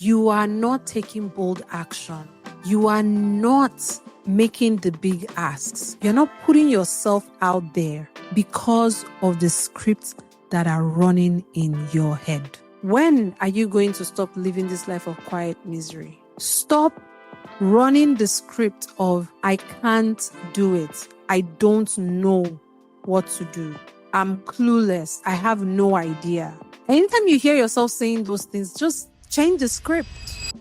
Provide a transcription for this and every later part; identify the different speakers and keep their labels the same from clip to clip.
Speaker 1: you are not taking bold action. You are not making the big asks. You're not putting yourself out there because of the scripts that are running in your head. When are you going to stop living this life of quiet misery? Stop running the script of, I can't do it. I don't know what to do. I'm clueless. I have no idea. Anytime you hear yourself saying those things, just change the script.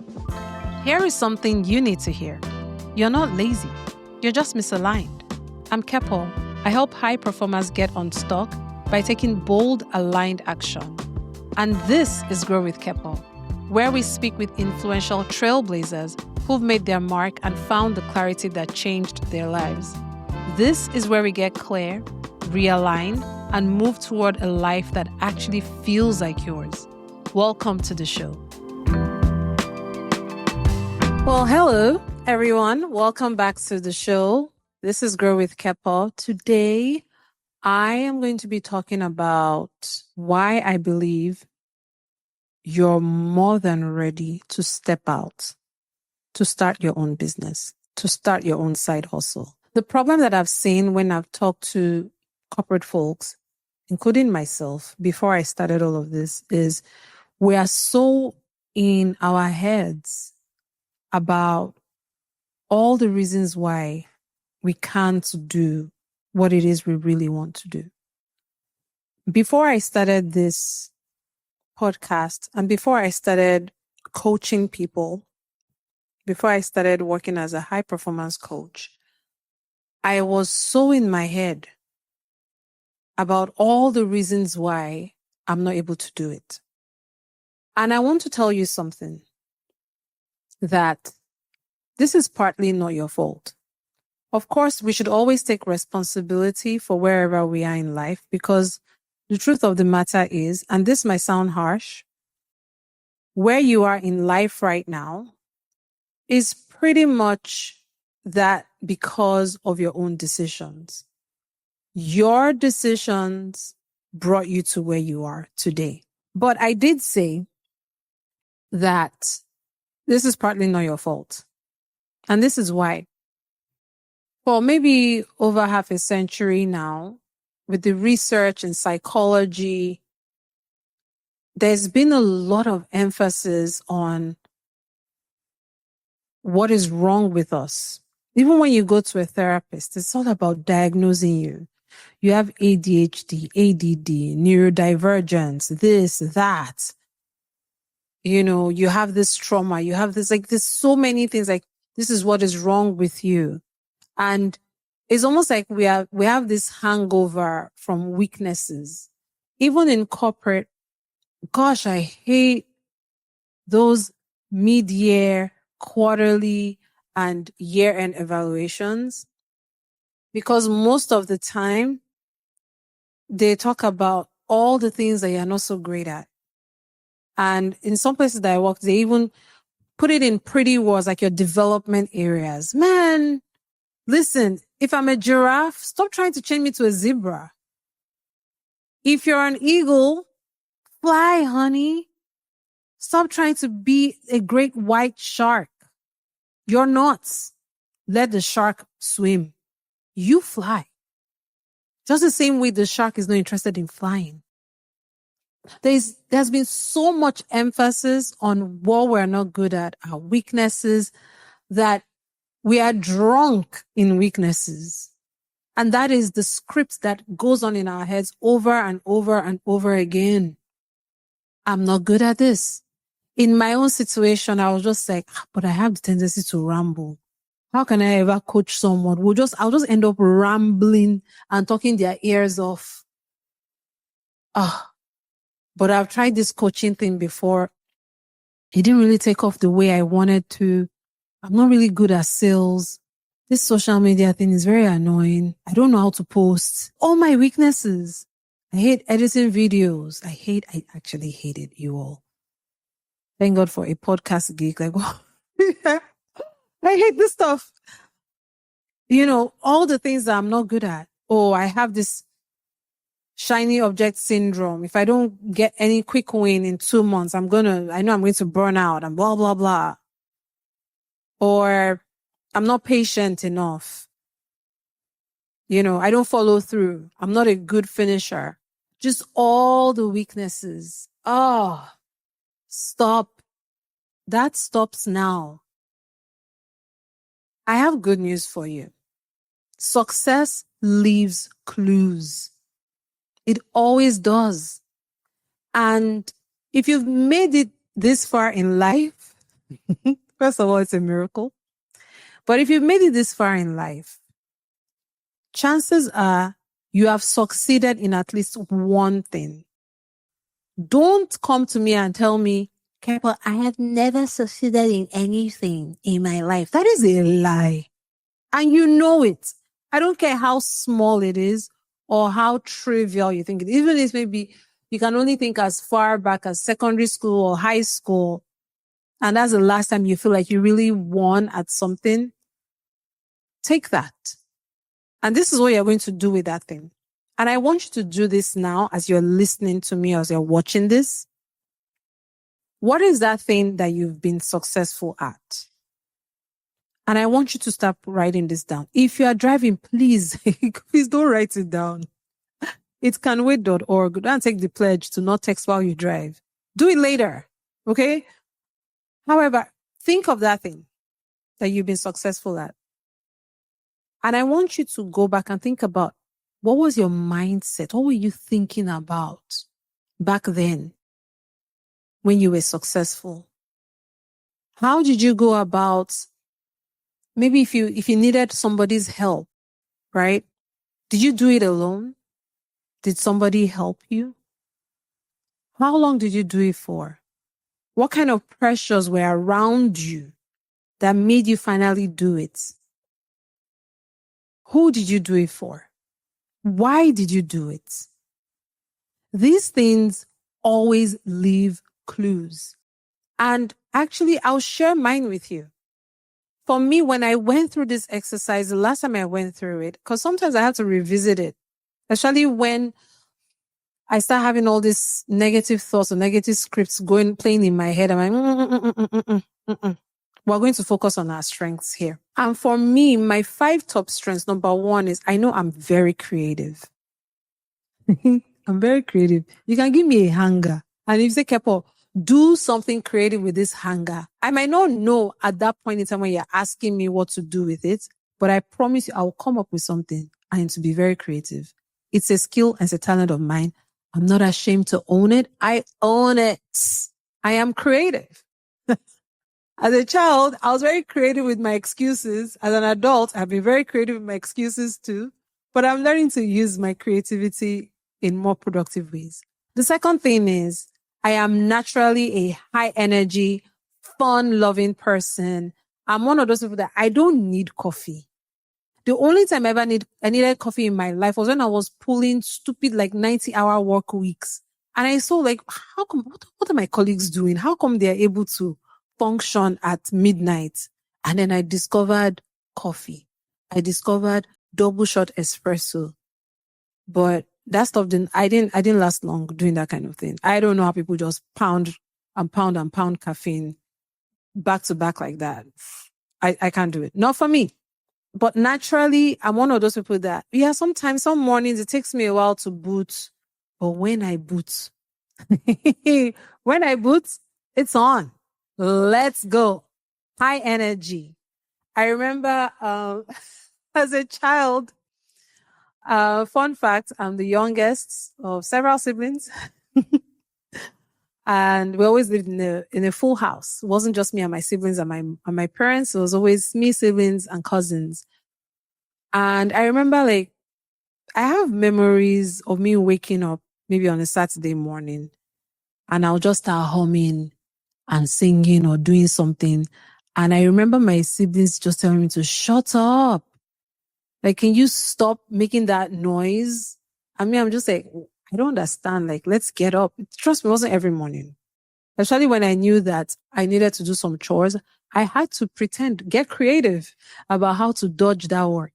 Speaker 1: Here is something you need to hear. You're not lazy. You're just misaligned. I'm Kepo. I help high performers get unstuck by taking bold, aligned action. And this is Grow with Kepo, where we speak with influential trailblazers who've made their mark and found the clarity that changed their lives. This is where we get clear, realign, and move toward a life that actually feels like yours. Welcome to the show. Well, hello, everyone. Welcome back to the show. This is Grow with Kepo. Today, I am going to be talking about why I believe you're more than ready to step out, to start your own business, to start your own side hustle. The problem that I've seen when I've talked to corporate folks, including myself, before I started all of this, is we are so in our heads about all the reasons why we can't do what it is we really want to do. Before I started this podcast and before I started coaching people, before I started working as a high performance coach, I was so in my head about all the reasons why I'm not able to do it. And I want to tell you something, that this is partly not your fault. Of course, we should always take responsibility for wherever we are in life, because the truth of the matter is, and this might sound harsh, where you are in life right now is pretty much that because of your own decisions. Your decisions brought you to where you are today. But I did say that this is partly not your fault. And this is why. For maybe over half a century now, with the research in psychology, there's been a lot of emphasis on what is wrong with us. Even when you go to a therapist, it's all about diagnosing you. You have ADHD, ADD, neurodivergence, this, that. You know, you have this trauma, you have this, there's so many things, this is what is wrong with you. And it's almost like we have this hangover from weaknesses. Even in corporate, gosh, I hate those mid-year, quarterly, and year-end evaluations, because most of the time they talk about all the things that you're not so great at. And in some places that I work, they even put it in pretty words like your development areas. Man, listen, if I'm a giraffe, stop trying to change me to a zebra. If you're an eagle, fly, honey. Stop trying to be a great white shark. You're not. Let the shark swim. You fly. Just the same way the shark is not interested in flying. There's been so much emphasis on what we're not good at, our weaknesses, that we are drunk in weaknesses. And that is the script that goes on in our heads over and over and over again. I'm not good at this. In my own situation, I was just like, but I have the tendency to ramble. How can I ever coach someone? I'll just end up rambling and talking their ears off. But I've tried this coaching thing before. It didn't really take off the way I wanted to. I'm not really good at sales. This social media thing is very annoying. I don't know how to post. All my weaknesses. I hate editing videos. I actually hate it, you all. Thank God for a podcast gig. I hate this stuff. You know, all the things that I'm not good at. Oh, I have this shiny object syndrome. If I don't get any quick win in 2 months, I know I'm going to burn out and blah, blah, blah. Or I'm not patient enough. I don't follow through. I'm not a good finisher. Just all the weaknesses. Oh, stop. That stops now. I have good news for you. Success leaves clues. It always does. And if you've made it this far in life, first of all, it's a miracle. But if you've made it this far in life, chances are you have succeeded in at least one thing. Don't come to me and tell me, Kepo, I have never succeeded in anything in my life. That is a lie. And you know it. I don't care how small it is or how trivial you think it is. Even if maybe you can only think as far back as secondary school or high school, and that's the last time you feel like you really won at something, take that. And this is what you're going to do with that thing. And I want you to do this now as you're listening to me, as you're watching this. What is that thing that you've been successful at? And I want you to start writing this down. If you are driving, please don't write it down. It's canwait.org. Don't take the pledge to not text while you drive. Do it later. Okay? However, think of that thing that you've been successful at. And I want you to go back and think about, what was your mindset? What were you thinking about back then when you were successful? How did you go about, maybe if you needed somebody's help, right? Did you do it alone? Did somebody help you? How long did you do it for? What kind of pressures were around you that made you finally do it? Who did you do it for? Why did you do it? These things always leave clues. And actually, I'll share mine with you. For me, when I went through this exercise, the last time I went through it, because sometimes I have to revisit it, especially when I start having all these negative thoughts or negative scripts playing in my head. I'm like, We're going to focus on our strengths here. And for me, my 5 top strengths, number 1 is I know I'm very creative. I'm very creative. You can give me a hanger. And if you say, Kepo, do something creative with this hanger. I might not know at that point in time when you're asking me what to do with it, but I promise you I will come up with something and to be very creative. It's a skill and it's a talent of mine. I'm not ashamed to own it. I own it. I am creative. As a child, I was very creative with my excuses. As an adult, I've been very creative with my excuses too. But I'm learning to use my creativity in more productive ways. The second thing is I am naturally a high energy, fun loving person. I'm one of those people that I don't need coffee. The only time I needed coffee in my life was when I was pulling stupid 90-hour work weeks. And I saw how come, what are my colleagues doing? How come they're able to function at midnight? And then I discovered coffee. I discovered double shot espresso. But that stuff I didn't last long doing that kind of thing. I don't know how people just pound and pound and pound caffeine back to back like that. I can't do it. Not for me. But naturally, I'm one of those people that, sometimes, some mornings, it takes me a while to boot. But when I boot, it's on. Let's go. High energy. I remember as a child, fun fact, I'm the youngest of several siblings. And we always lived in a full house. It wasn't just me and my siblings and my parents. It was always me, siblings, and cousins. And I remember I have memories of me waking up maybe on a Saturday morning and I'll just start humming and singing or doing something. And I remember my siblings just telling me to shut up. Can you stop making that noise? I mean, I'm just I don't understand. Let's get up. Trust me, it wasn't every morning. Especially when I knew that I needed to do some chores, I had to get creative about how to dodge that work.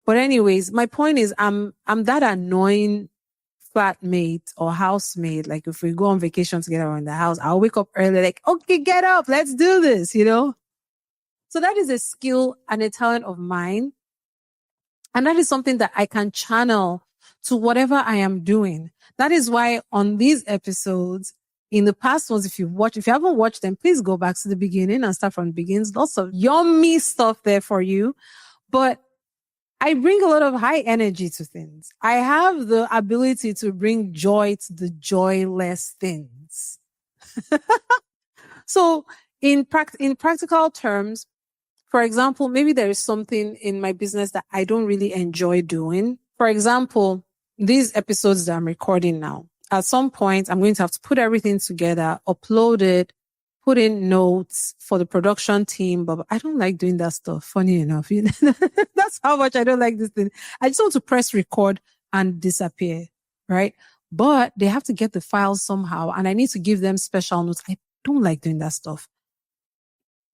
Speaker 1: But anyways, my point is I'm that annoying flatmate or housemate, like if we go on vacation together or in the house, I'll wake up early, like, okay, get up, let's do this, So that is a skill and a talent of mine. And that is something that I can channel to whatever I am doing. That is why on these episodes, in the past ones, if you haven't watched them, please go back to the beginning and start from the beginning. Lots of yummy stuff there for you. But I bring a lot of high energy to things. I have the ability to bring joy to the joyless things. So in practical terms, for example, maybe there is something in my business that I don't really enjoy doing. For example, these episodes that I'm recording now, at some point, I'm going to have to put everything together, upload it, put in notes for the production team. But I don't like doing that stuff. Funny enough, that's how much I don't like this thing. I just want to press record and disappear, right? But they have to get the files somehow, and I need to give them special notes. I don't like doing that stuff.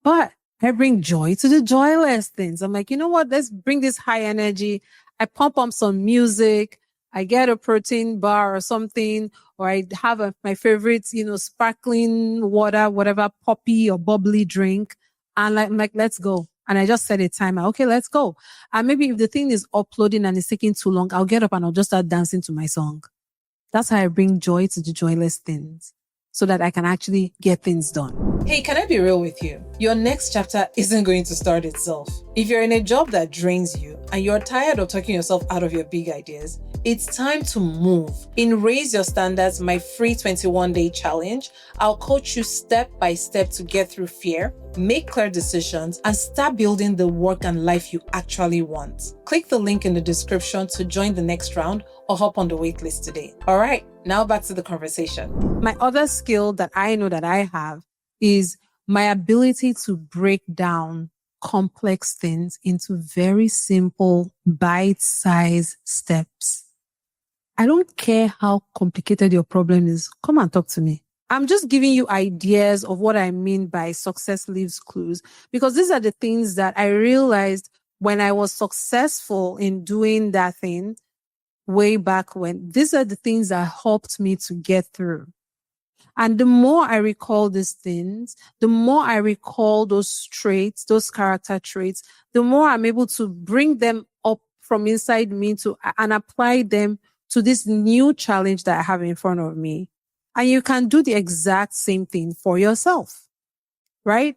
Speaker 1: But I bring joy to the joyless things. I'm like, you know what? Let's bring this high energy. I pump up some music. I get a protein bar or something, or I have my favorite, sparkling water, whatever, poppy or bubbly drink. And I'm like, let's go. And I just set a timer. Okay, let's go. And maybe if the thing is uploading and it's taking too long, I'll get up and I'll just start dancing to my song. That's how I bring joy to the joyless things, so that I can actually get things done. Hey, can I be real with you? Your next chapter isn't going to start itself. If you're in a job that drains you and you're tired of talking yourself out of your big ideas, it's time to move. In Raise Your Standards, my free 21-day challenge, I'll coach you step by step to get through fear, make clear decisions, and start building the work and life you actually want. Click the link in the description to join the next round or hop on the waitlist today. All right, now back to the conversation. My other skill that I know that I have is my ability to break down complex things into very simple, bite-sized steps. I don't care how complicated your problem is. Come and talk to me. I'm just giving you ideas of what I mean by success leaves clues, because these are the things that I realized when I was successful in doing that thing way back when. These are the things that helped me to get through. And the more I recall these things, the more I recall those traits, those character traits, the more I'm able to bring them up from inside me and apply them to this new challenge that I have in front of me. And you can do the exact same thing for yourself, right?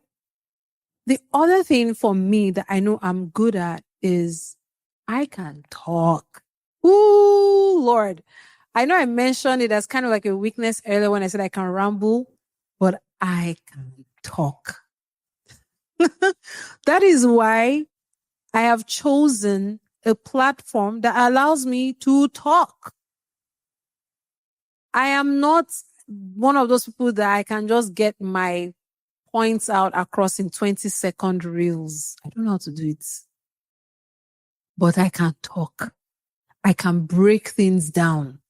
Speaker 1: The other thing for me that I know I'm good at is I can talk. Ooh, Lord. I know I mentioned it as kind of like a weakness earlier when I said I can ramble, but I can talk. That is why I have chosen a platform that allows me to talk. I am not one of those people that I can just get my points out across in 20-second reels. I don't know how to do it. But I can talk. I can break things down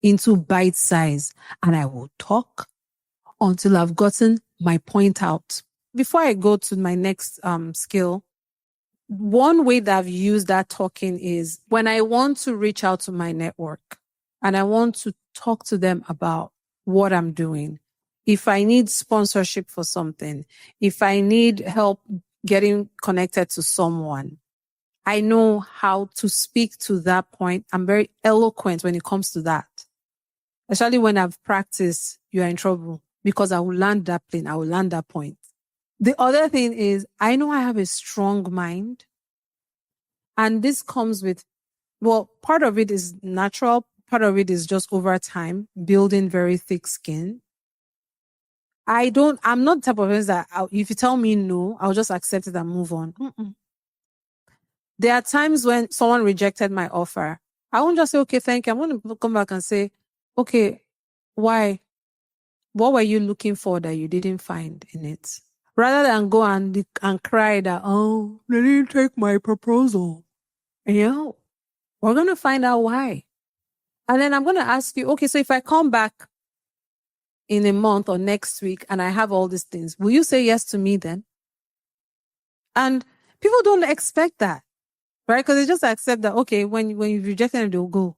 Speaker 1: into bite size, and I will talk until I've gotten my point out. Before I go to my next skill, one way that I've used that talking is when I want to reach out to my network and I want to talk to them about what I'm doing. If I need sponsorship for something, if I need help getting connected to someone, I know how to speak to that point. I'm very eloquent when it comes to that. Especially when I've practiced, you are in trouble, because I will land that plane. I will land that point. The other thing is I know I have a strong mind, and this comes with, well, part of it is natural. Part of it is just over time, building very thick skin. I'm not the type of person that if you tell me no, I'll just accept it and move on. There are times when someone rejected my offer. I won't just say, okay, thank you. I'm going to come back and say, okay, why? What were you looking for that you didn't find in it? Rather than go and cry that, oh, they didn't take my proposal. We're going to find out why. And then I'm going to ask you, okay, so if I come back in a month or next week and I have all these things, will you say yes to me then? And people don't expect that, right? Because they just accept that, okay, when you reject them, they'll go.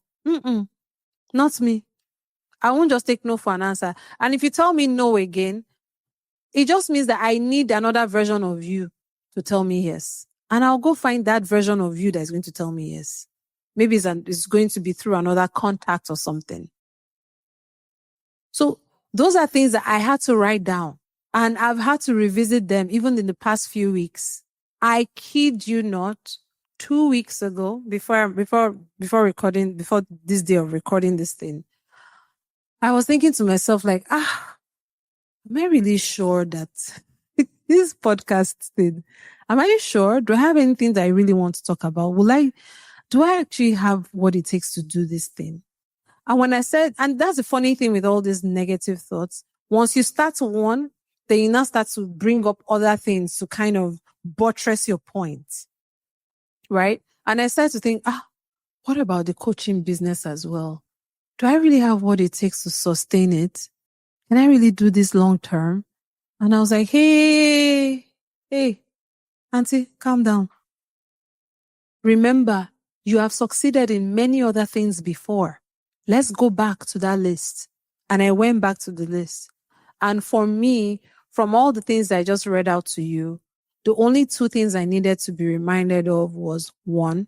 Speaker 1: Not me. I won't just take no for an answer. And if you tell me no again, it just means that I need another version of you to tell me yes. And I'll go find that version of you that is going to tell me yes. Maybe it's going to be through another contact or something. So those are things that I had to write down. And I've had to revisit them even in the past few weeks. I kid you not, 2 weeks ago, before this day of recording this thing, I was thinking to myself, like, am I really sure that this podcast thing, am I sure? Do I have anything that I really want to talk about? Do I actually have what it takes to do this thing? And when I said, and that's the funny thing with all these negative thoughts, once you start one, then you now start to bring up other things to kind of buttress your point. Right? And I started to think, what about the coaching business as well? Do I really have what it takes to sustain it? Can I really do this long term? And I was like, hey, auntie, calm down. Remember, you have succeeded in many other things before. Let's go back to that list. And I went back to the list. And for me, from all the things I just read out to you, the only two things I needed to be reminded of was one,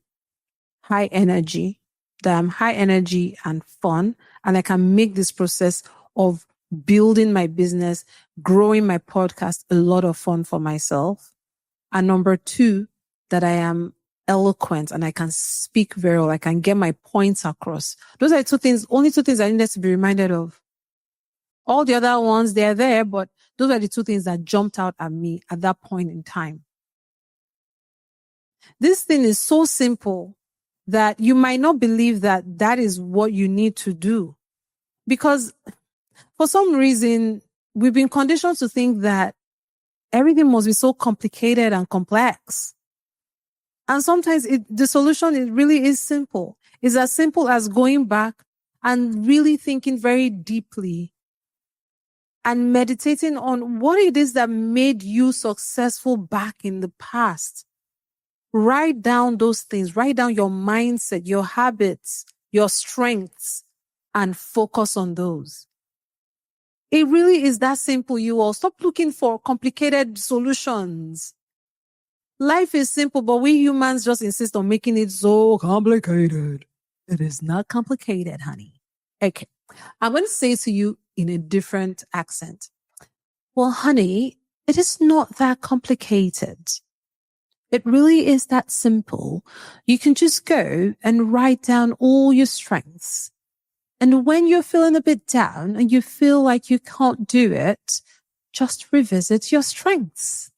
Speaker 1: high energy, that I'm high energy and fun, and I can make this process of building my business, growing my podcast a lot of fun for myself. And number two, that I am eloquent and I can speak very well. I can get my points across. Those are only two things I needed to be reminded of. All the other ones, they're there, but those are the two things that jumped out at me at that point in time. This thing is so simple that you might not believe that that is what you need to do. Because for some reason, we've been conditioned to think that everything must be so complicated and complex. And sometimes the solution really is simple. It's as simple as going back and really thinking very deeply and meditating on what it is that made you successful back in the past. Write down those things. Write down your mindset, your habits, your strengths, and focus on those. It really is that simple, you all. Stop looking for complicated solutions. Life is simple, but we humans just insist on making it so complicated. It is not complicated, honey. Okay. I'm going to say to you in a different accent. Well, honey, it is not that complicated. It really is that simple. You can just go and write down all your strengths. And when you're feeling a bit down and you feel like you can't do it, just revisit your strengths.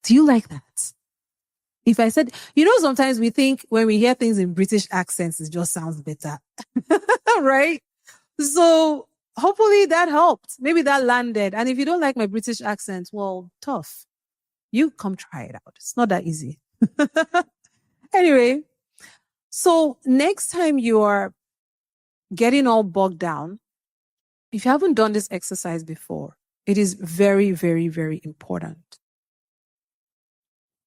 Speaker 1: Do you like that? If I said, sometimes we think when we hear things in British accents, it just sounds better. Right? So hopefully that helped. Maybe that landed. And if you don't like my British accent, well, tough. You come try it out. It's not that easy. Anyway, so next time you are getting all bogged down, if you haven't done this exercise before, it is very, very, very important.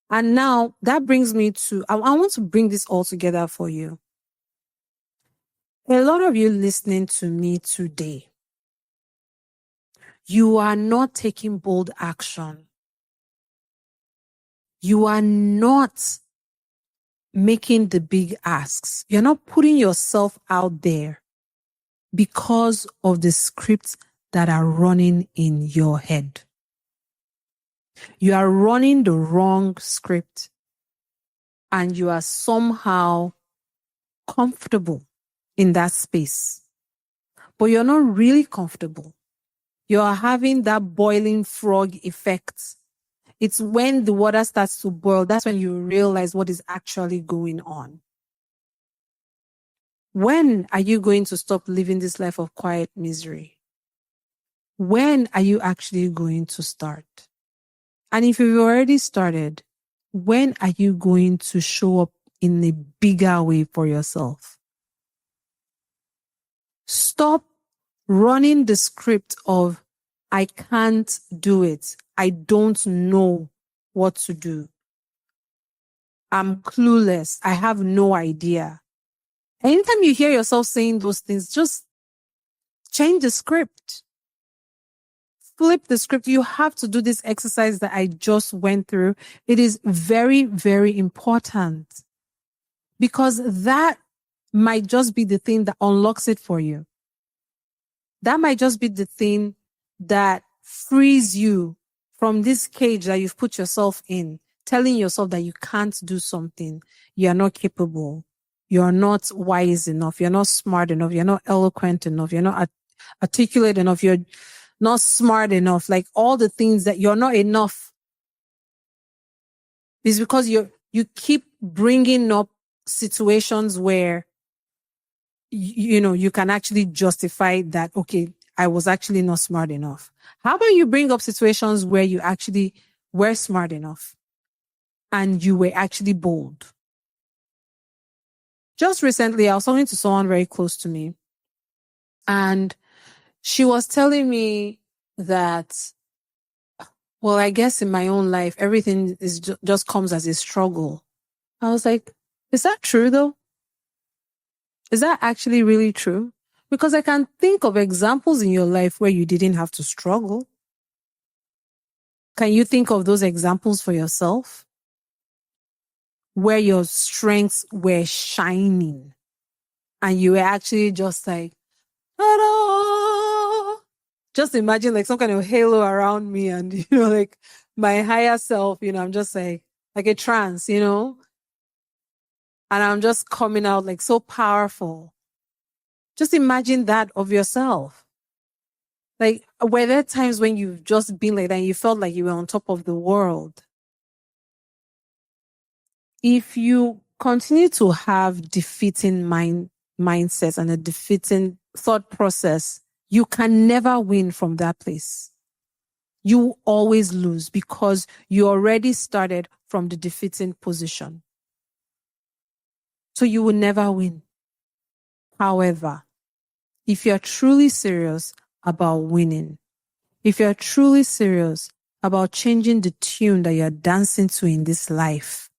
Speaker 1: And now that brings me to, I want to bring this all together for you. A lot of you listening to me today, you are not taking bold action. You are not making the big asks. You're not putting yourself out there because of the scripts that are running in your head. You are running the wrong script and you are somehow comfortable in that space. But you're not really comfortable. You are having that boiling frog effect. It's when the water starts to boil, that's when you realize what is actually going on. When are you going to stop living this life of quiet misery? When are you actually going to start? And if you've already started, when are you going to show up in a bigger way for yourself? Stop running the script of, I can't do it. I don't know what to do. I'm clueless. I have no idea. Anytime you hear yourself saying those things, just Change the script. Flip the script. You have to do this exercise that I just went through. It is very, very important because that might just be the thing that unlocks it for you. That might just be the thing that frees you from this cage that you've put yourself in, telling yourself that you can't do something. You're not capable. You're not wise enough. You're not smart enough. You're not eloquent enough. You're not articulate enough. You're not smart enough. Like all the things that you're not enough. It's because you keep bringing up situations where you can actually justify that, okay, I was actually not smart enough. How about you bring up situations where you actually were smart enough and you were actually bold? Just recently, I was talking to someone very close to me, and she was telling me that, well, I guess in my own life, everything is just comes as a struggle. I was like, is that true though? Is that actually really true? Because I can think of examples in your life where you didn't have to struggle. Can you think of those examples for yourself? Where your strengths were shining and you were actually just like, ta-da! Just imagine like some kind of halo around me and, like my higher self, I'm just like a trance, and I'm just coming out like so powerful. Just imagine that of yourself. Like, were there times when you've just been like that and you felt like you were on top of the world? If you continue to have defeating mindsets and a defeating thought process, you can never win from that place. You always lose because you already started from the defeating position. So you will never win. However, if you're truly serious about winning, if you're truly serious about changing the tune that you're dancing to in this life,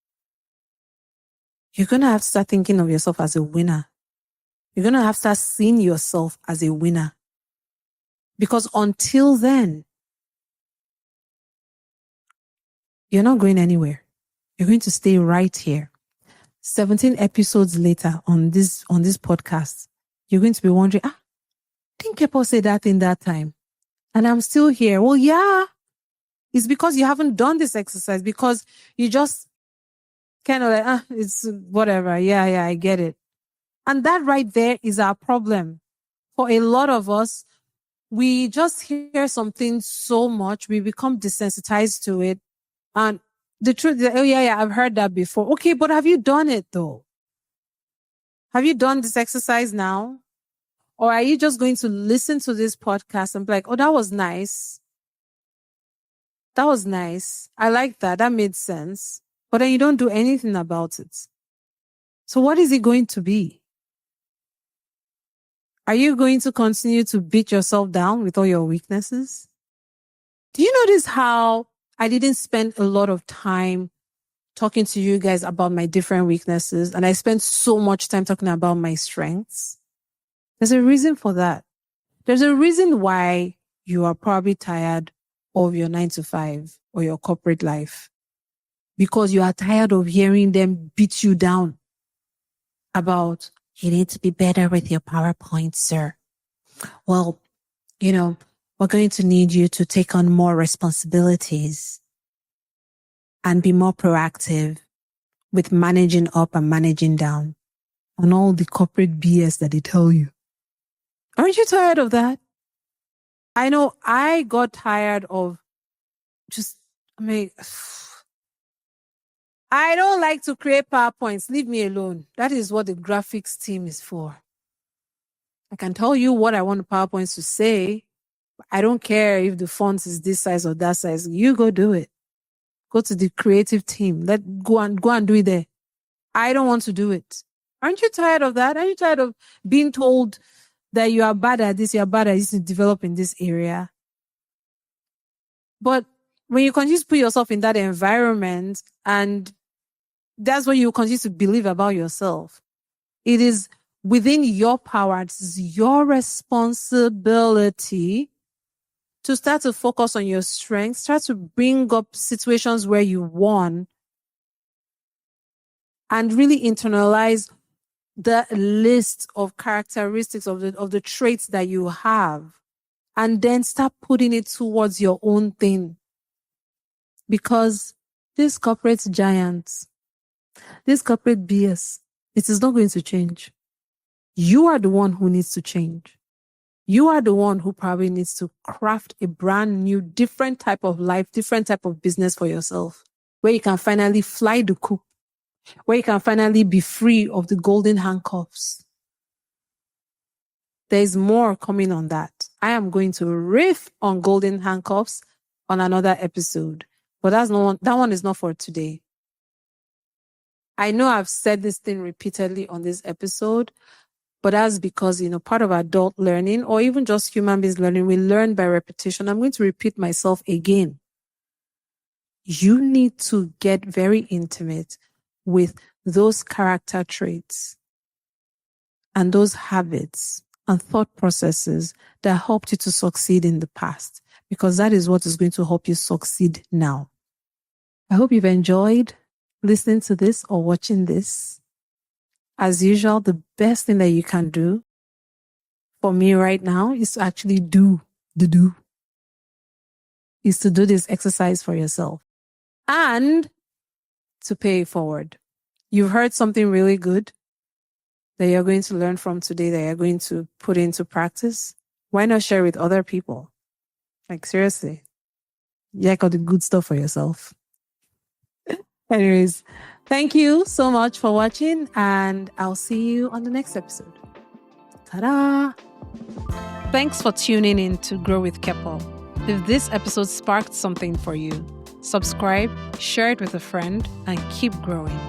Speaker 1: you're going to have to start thinking of yourself as a winner. You're going to have to start seeing yourself as a winner. Because until then, you're not going anywhere. You're going to stay right here. 17 episodes later on this podcast, you're going to be wondering, didn't Kepo say that in that time? And I'm still here. Well, yeah. It's because you haven't done this exercise, because you just kind of like, it's whatever. Yeah, I get it. And that right there is our problem. For a lot of us, we just hear something so much, we become desensitized to it. And the truth is, I've heard that before. Okay, but have you done it though? Have you done this exercise now? Or are you just going to listen to this podcast and be like, oh, that was nice. That was nice. I like that. That made sense. But then you don't do anything about it. So what is it going to be? Are you going to continue to beat yourself down with all your weaknesses? Do you notice how I didn't spend a lot of time talking to you guys about my different weaknesses, and I spent so much time talking about my strengths? There's a reason for that. There's a reason why you are probably tired of your 9 to 5 or your corporate life, because you are tired of hearing them beat you down about, you need to be better with your PowerPoint, sir. Well, we're going to need you to take on more responsibilities and be more proactive with managing up and managing down, and all the corporate BS that they tell you. Aren't you tired of that? I know I got tired of I don't like to create PowerPoints. Leave me alone. That is what the graphics team is for. I can tell you what I want the PowerPoints to say. I don't care if the font is this size or that size. You go do it. Go to the creative team. Go and do it there. I don't want to do it. Aren't you tired of that? Aren't you tired of being told that you are bad at this, you are bad at this, to develop in this area? But when you continue to put yourself in that environment, and that's what you continue to believe about yourself, it is within your power. It's your responsibility to start to focus on your strengths, start to bring up situations where you won, and really internalize the list of characteristics of the traits that you have, and then start putting it towards your own thing. Because this corporate giants, this corporate BS, it is not going to change. You are the one who needs to change. You are the one who probably needs to craft a brand new, different type of life, different type of business for yourself, where you can finally fly the coop, where you can finally be free of the golden handcuffs. There's more coming on that. I am going to riff on golden handcuffs on another episode, but that one is not for today. I know I've said this thing repeatedly on this episode, but that's because, part of adult learning, or even just human beings learning, we learn by repetition. I'm going to repeat myself again. You need to get very intimate with those character traits and those habits and thought processes that helped you to succeed in the past, because that is what is going to help you succeed now. I hope you've enjoyed listening to this or watching this. As usual, the best thing that you can do for me right now is to actually is to do this exercise for yourself and to pay it forward. You've heard something really good that you're going to learn from today, that you're going to put into practice. Why not share with other people? Like, seriously, you got the good stuff for yourself. Anyways, thank you so much for watching, and I'll see you on the next episode. Ta-da! Thanks for tuning in to Grow with Kepo. If this episode sparked something for you, subscribe, share it with a friend, and keep growing.